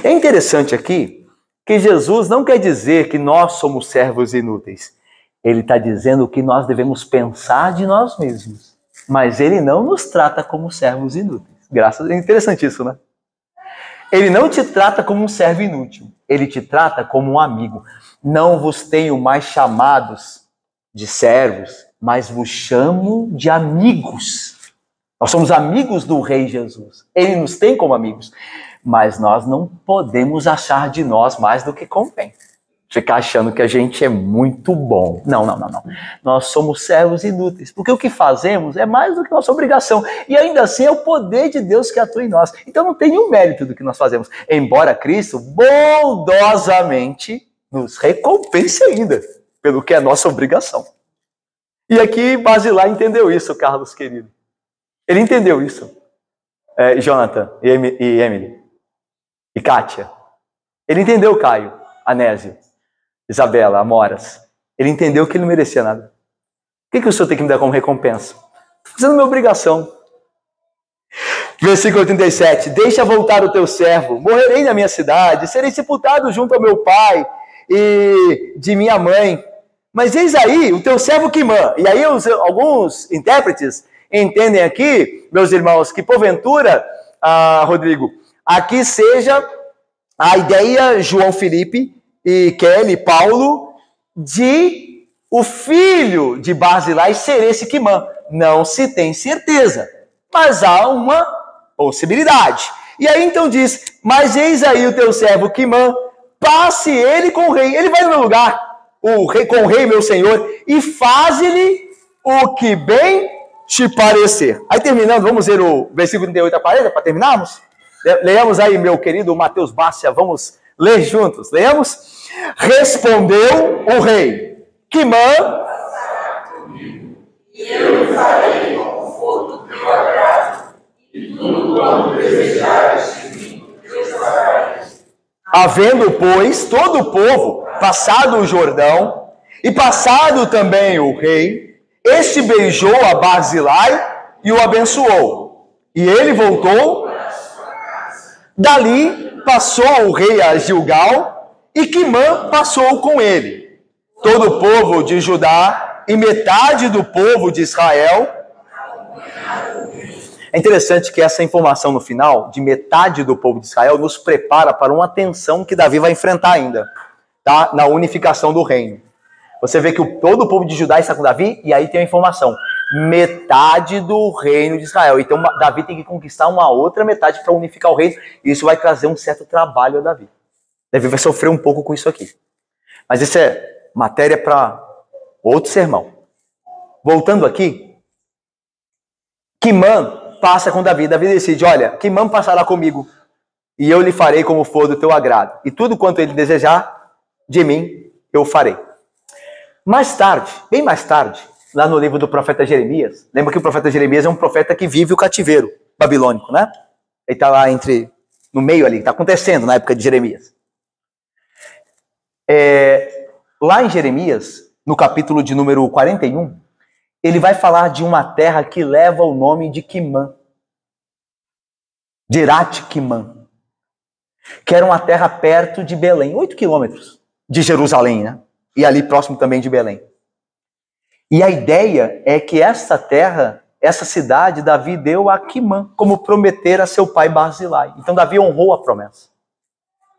É interessante aqui que Jesus não quer dizer que nós somos servos inúteis. Ele está dizendo que nós devemos pensar de nós mesmos, mas ele não nos trata como servos inúteis. É interessante isso, né? Ele não te trata como um servo inútil, ele te trata como um amigo. Não vos tenho mais chamados de servos, mas vos chamo de amigos. Nós somos amigos do Rei Jesus. Ele nos tem como amigos. Mas nós não podemos achar de nós mais do que convém. Ficar achando que a gente é muito bom. Não, não, não, não. Nós somos servos inúteis. Porque o que fazemos é mais do que nossa obrigação. E ainda assim é o poder de Deus que atua em nós. Então não tem nenhum mérito do que nós fazemos. Embora Cristo bondosamente nos recompense ainda pelo que é nossa obrigação. E aqui Basilai entendeu isso, Carlos querido. Ele entendeu isso. Jonathan e Emily. E Kátia. Ele entendeu, Caio, Anésio, Isabela, Amoras. Ele entendeu que ele não merecia nada. O que o senhor tem que me dar como recompensa? Estou fazendo minha obrigação. Versículo 37. Deixa voltar o teu servo. Morrerei na minha cidade. Serei sepultado junto ao meu pai e de minha mãe. Mas eis aí o teu servo Quimã. E aí alguns intérpretes entendem aqui, meus irmãos, que porventura, Rodrigo, aqui seja a ideia, João Felipe e Kelly, Paulo, de o filho de Barzilai ser esse Quimã. Não se tem certeza, mas há uma possibilidade. E aí então diz: mas eis aí o teu servo Quimã, passe ele com o rei. Ele vai no meu lugar, com o rei, meu senhor, e faze-lhe o que bem te parecer. Aí terminando, vamos ver o versículo 38 para terminarmos? Leamos aí, meu querido Mateus Bárcia, vamos ler juntos. Leamos. Respondeu o rei: Quimã, e eu farei conforto do teu agrado, e tudo quanto desejares de mim, eu farei. Havendo, pois, todo o povo passado o Jordão, e passado também o rei, este beijou a Barzilai e o abençoou. E ele voltou. Dali passou o rei a Gilgal, e Quimã passou com ele. Todo o povo de Judá e metade do povo de Israel. É interessante que essa informação no final, de metade do povo de Israel, nos prepara para uma tensão que Davi vai enfrentar ainda, tá? Na unificação do reino. Você vê que todo o povo de Judá está com Davi, e aí tem a informação: metade do reino de Israel. Então Davi tem que conquistar uma outra metade para unificar o reino, e isso vai trazer um certo trabalho a Davi. Davi vai sofrer um pouco com isso aqui. Mas isso é matéria para outro sermão. Voltando aqui, Quimã passa com Davi. Davi decide: olha, Quimã passará comigo, e eu lhe farei como for do teu agrado. E tudo quanto ele desejar de mim, eu farei. Mais tarde, bem mais tarde, lá no livro do profeta Jeremias, lembra que o profeta Jeremias é um profeta que vive o cativeiro babilônico, né? Ele está lá no meio ali, está acontecendo na época de Jeremias. Lá em Jeremias, no capítulo de número 41, ele vai falar de uma terra que leva o nome de Quimã, de Irat-Quimã, que era uma terra perto de Belém, 8 quilômetros de Jerusalém, né? E ali próximo também de Belém. E a ideia é que essa terra, essa cidade, Davi deu a Quimã, como prometer a seu pai Barzilai. Então Davi honrou a promessa.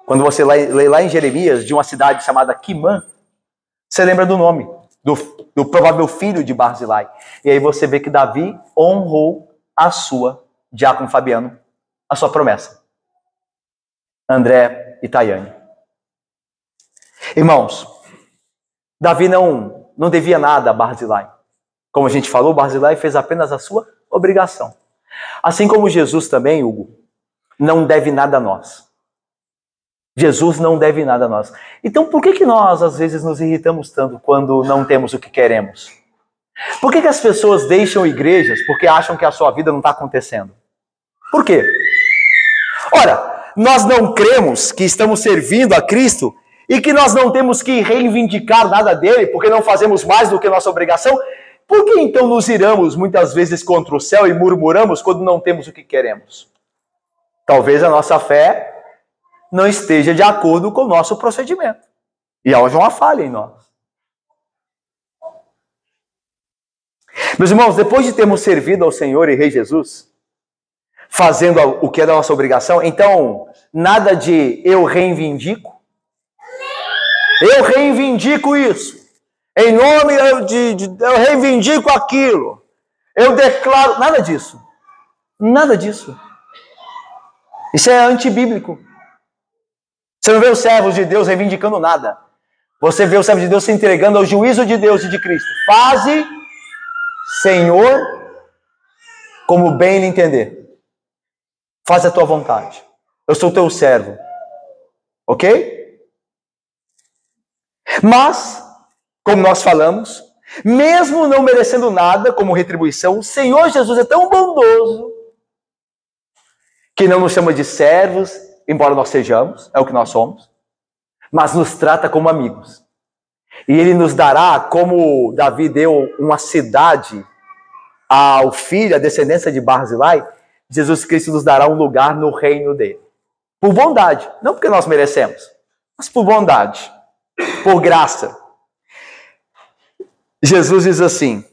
Quando você lê lá em Jeremias, de uma cidade chamada Quimã, você lembra do nome, do provável filho de Barzilai. E aí você vê que Davi honrou a sua, Diácono Fabiano, a sua promessa. André e Tayane. Irmãos, Davi não devia nada a Barzilai. Como a gente falou, Barzilai fez apenas a sua obrigação. Assim como Jesus também, Hugo, não deve nada a nós. Jesus não deve nada a nós. Então por que nós às vezes nos irritamos tanto quando não temos o que queremos? Por que as pessoas deixam igrejas porque acham que a sua vida não está acontecendo? Por quê? Ora, nós não cremos que estamos servindo a Cristo e que nós não temos que reivindicar nada dele porque não fazemos mais do que nossa obrigação. Por que então nos iramos muitas vezes contra o céu e murmuramos quando não temos o que queremos? Talvez a nossa fé não esteja de acordo com o nosso procedimento. E haja uma falha em nós. Meus irmãos, depois de termos servido ao Senhor e Rei Jesus, fazendo o que é da nossa obrigação, então, nada de eu reivindico. Eu reivindico isso. Em nome eu reivindico aquilo. Eu declaro. Nada disso. Nada disso. Isso é antibíblico. Você não vê os servos de Deus reivindicando nada. Você vê o servo de Deus se entregando ao juízo de Deus e de Cristo. Faze, Senhor, como bem lhe entender. Faz a tua vontade. Eu sou teu servo. Ok? Mas, como nós falamos, mesmo não merecendo nada como retribuição, o Senhor Jesus é tão bondoso que não nos chama de servos, embora nós sejamos, é o que nós somos, mas nos trata como amigos. E Ele nos dará, como Davi deu uma cidade ao filho, a descendência de Barzilai, Jesus Cristo nos dará um lugar no reino dele. Por bondade, não porque nós merecemos, mas por bondade, por graça. Jesus diz assim: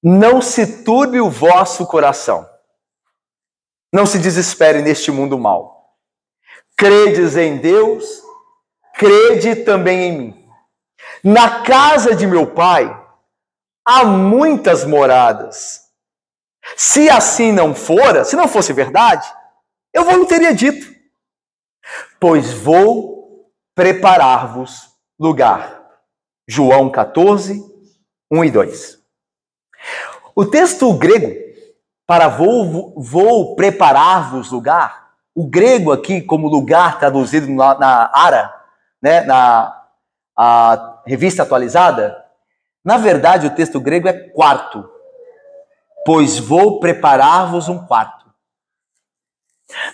não se turbe o vosso coração, não se desespere neste mundo mau. Credes em Deus, crede também em mim. Na casa de meu Pai há muitas moradas. Se assim não fora, se não fosse verdade, eu não teria dito. Pois vou preparar-vos lugar. João 14, 1 e 2. O texto grego para vou preparar-vos lugar, o grego aqui como lugar traduzido na ARA, né, a revista atualizada, na verdade o texto grego é quarto. Pois vou preparar-vos um quarto.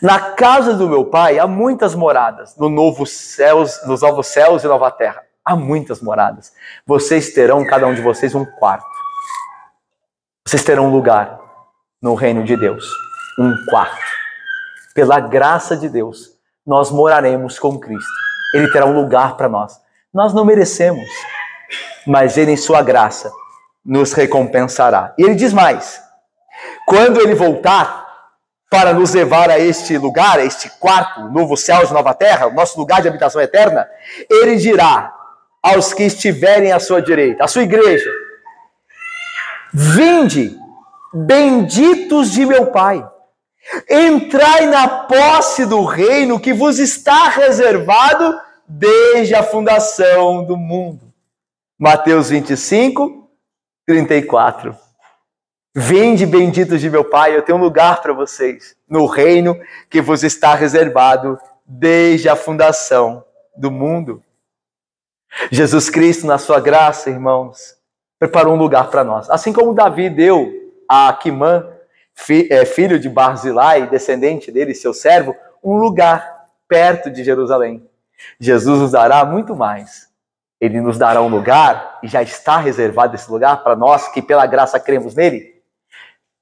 Na casa do meu Pai há muitas moradas, nos novos céus e nova terra. Há muitas moradas. Vocês terão, cada um de vocês, um quarto. Vocês terão um lugar no reino de Deus. Um quarto. Pela graça de Deus, nós moraremos com Cristo. Ele terá um lugar para nós. Nós não merecemos, mas Ele, em sua graça, nos recompensará. E Ele diz mais: quando Ele voltar para nos levar a este lugar, a este quarto, novo céu e nova terra, o nosso lugar de habitação eterna, Ele dirá aos que estiverem à sua direita, à sua igreja: vinde, benditos de meu Pai, entrai na posse do reino que vos está reservado desde a fundação do mundo. Mateus 25, 34. Vinde, benditos de meu Pai, eu tenho um lugar para vocês, no reino que vos está reservado desde a fundação do mundo. Jesus Cristo, na sua graça, irmãos, preparou um lugar para nós. Assim como Davi deu a Aquimã, filho de Barzilai, descendente dele, seu servo, um lugar perto de Jerusalém. Jesus nos dará muito mais. Ele nos dará um lugar, e já está reservado esse lugar para nós que pela graça cremos nele,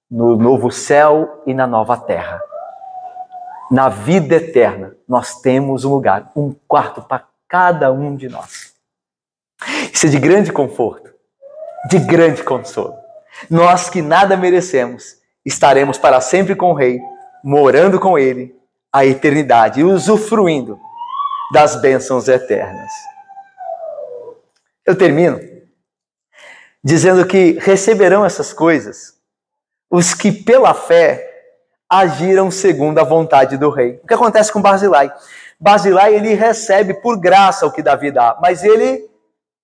no novo céu e na nova terra. Na vida eterna, nós temos um lugar, um quarto para cada um de nós. Isso é de grande conforto, de grande consolo. Nós que nada merecemos, estaremos para sempre com o Rei, morando com Ele a eternidade e usufruindo das bênçãos eternas. Eu termino dizendo que receberão essas coisas os que pela fé agiram segundo a vontade do Rei. O que acontece com Barzilai? Barzilai, ele recebe por graça o que Davi dá, mas ele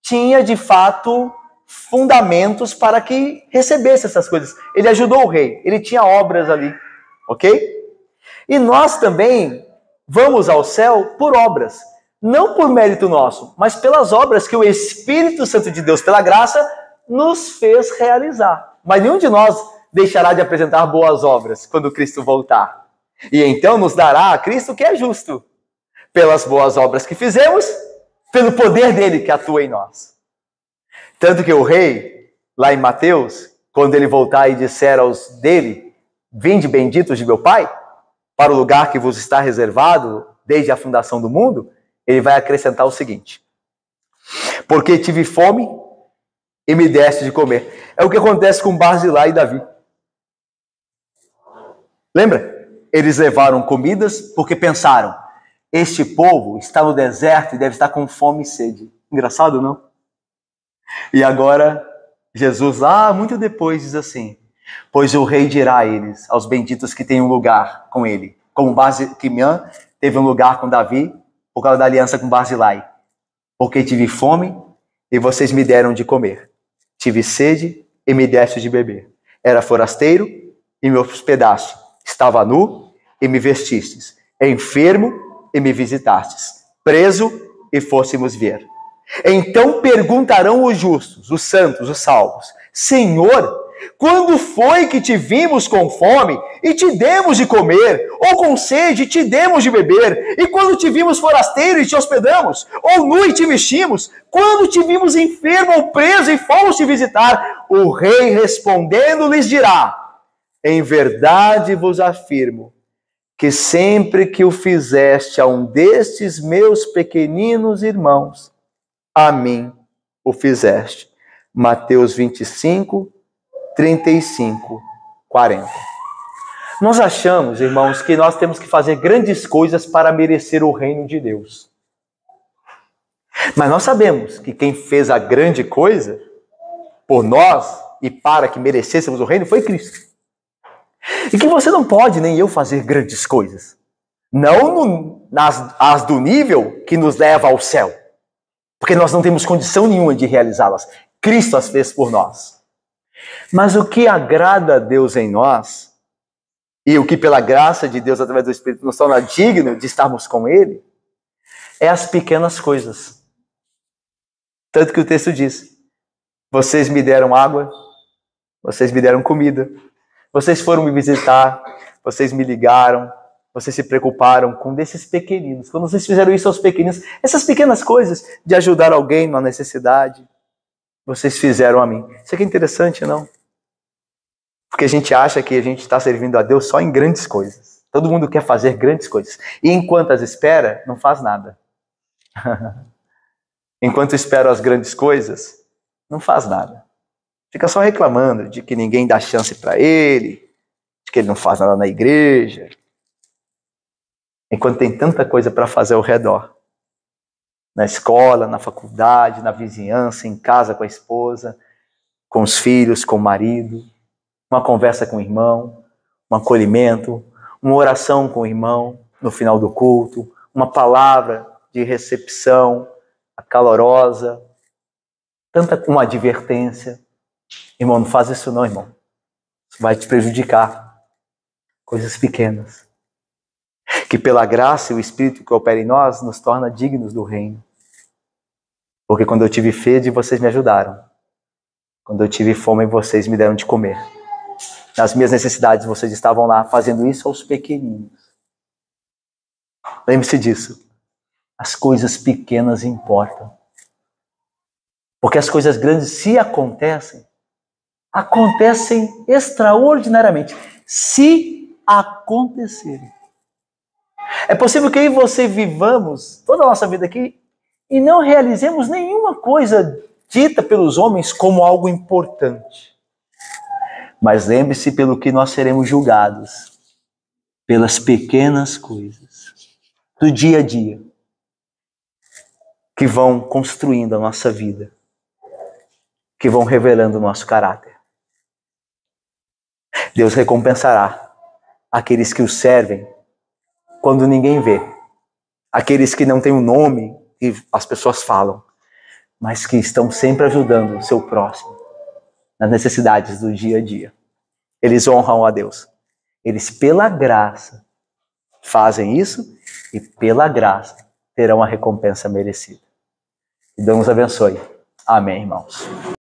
tinha de fato fundamentos para que recebesse essas coisas. Ele ajudou o rei, ele tinha obras ali, ok? E nós também vamos ao céu por obras. Não por mérito nosso, mas pelas obras que o Espírito Santo de Deus, pela graça, nos fez realizar. Mas nenhum de nós deixará de apresentar boas obras quando Cristo voltar. E então nos dará a Cristo que é justo, pelas boas obras que fizemos, pelo poder dele que atua em nós. Tanto que o rei, lá em Mateus, quando ele voltar e disser aos dele, vinde benditos de meu Pai, para o lugar que vos está reservado desde a fundação do mundo, ele vai acrescentar o seguinte: porque tive fome e me deste de comer. É o que acontece com Barzilai e Davi. Lembra? Eles levaram comidas porque pensaram, este povo está no deserto e deve estar com fome e sede. Engraçado, não? E agora, Jesus, lá muito depois, diz assim, pois o rei dirá a eles, aos benditos que têm um lugar com ele, como Quimiã teve um lugar com Davi, por causa da aliança com Barzilai. Porque tive fome e vocês me deram de comer. Tive sede e me deste de beber. Era forasteiro e me hospedaste. Estava nu e me vestistes. Enfermo e me visitastes. Preso e fôssemos ver. Então perguntarão os justos, os santos, os salvos: Senhor, quando foi que te vimos com fome e te demos de comer, ou com sede e te demos de beber? E quando te vimos forasteiro e te hospedamos, ou nu e te vestimos? Quando te vimos enfermo ou preso e fomos te visitar? O rei respondendo lhes dirá: em verdade vos afirmo que sempre que o fizeste a um destes meus pequeninos irmãos, a mim o fizeste. Mateus 25, 35, 40. Nós achamos, irmãos, que nós temos que fazer grandes coisas para merecer o reino de Deus. Mas nós sabemos que quem fez a grande coisa por nós e para que merecêssemos o reino foi Cristo. E que você não pode, nem eu, fazer grandes coisas. Não as do nível que nos leva ao céu. Porque nós não temos condição nenhuma de realizá-las. Cristo as fez por nós. Mas o que agrada a Deus em nós, e o que pela graça de Deus, através do Espírito, nos torna digno de estarmos com Ele, é as pequenas coisas. Tanto que o texto diz, vocês me deram água, vocês me deram comida, vocês foram me visitar, vocês me ligaram, vocês se preocuparam com desses pequeninos. Quando vocês fizeram isso aos pequeninos, essas pequenas coisas de ajudar alguém na necessidade, vocês fizeram a mim. Isso aqui é interessante, não? Porque a gente acha que a gente está servindo a Deus só em grandes coisas. Todo mundo quer fazer grandes coisas. E enquanto as espera, não faz nada. Enquanto espera as grandes coisas, não faz nada. Fica só reclamando de que ninguém dá chance para ele, de que ele não faz nada na igreja. Enquanto tem tanta coisa para fazer ao redor. Na escola, na faculdade, na vizinhança, em casa com a esposa, com os filhos, com o marido, uma conversa com o irmão, um acolhimento, uma oração com o irmão no final do culto, uma palavra de recepção calorosa, uma advertência. Irmão, não faz isso não, irmão. Isso vai te prejudicar. Coisas pequenas. Que pela graça e o Espírito que opera em nós, nos torna dignos do reino. Porque quando eu tive sede, vocês me ajudaram. Quando eu tive fome, vocês me deram de comer. Nas minhas necessidades, vocês estavam lá fazendo isso aos pequeninos. Lembre-se disso. As coisas pequenas importam. Porque as coisas grandes, se acontecem, acontecem extraordinariamente. Se acontecerem. É possível que eu e você vivamos toda a nossa vida aqui e não realizemos nenhuma coisa dita pelos homens como algo importante. Mas lembre-se pelo que nós seremos julgados. Pelas pequenas coisas do dia a dia que vão construindo a nossa vida, que vão revelando o nosso caráter. Deus recompensará aqueles que o servem quando ninguém vê. Aqueles que não têm um nome e as pessoas falam, mas que estão sempre ajudando o seu próximo nas necessidades do dia a dia. Eles honram a Deus. Eles, pela graça, fazem isso e, pela graça, terão a recompensa merecida. Que Deus nos abençoe. Amém, irmãos.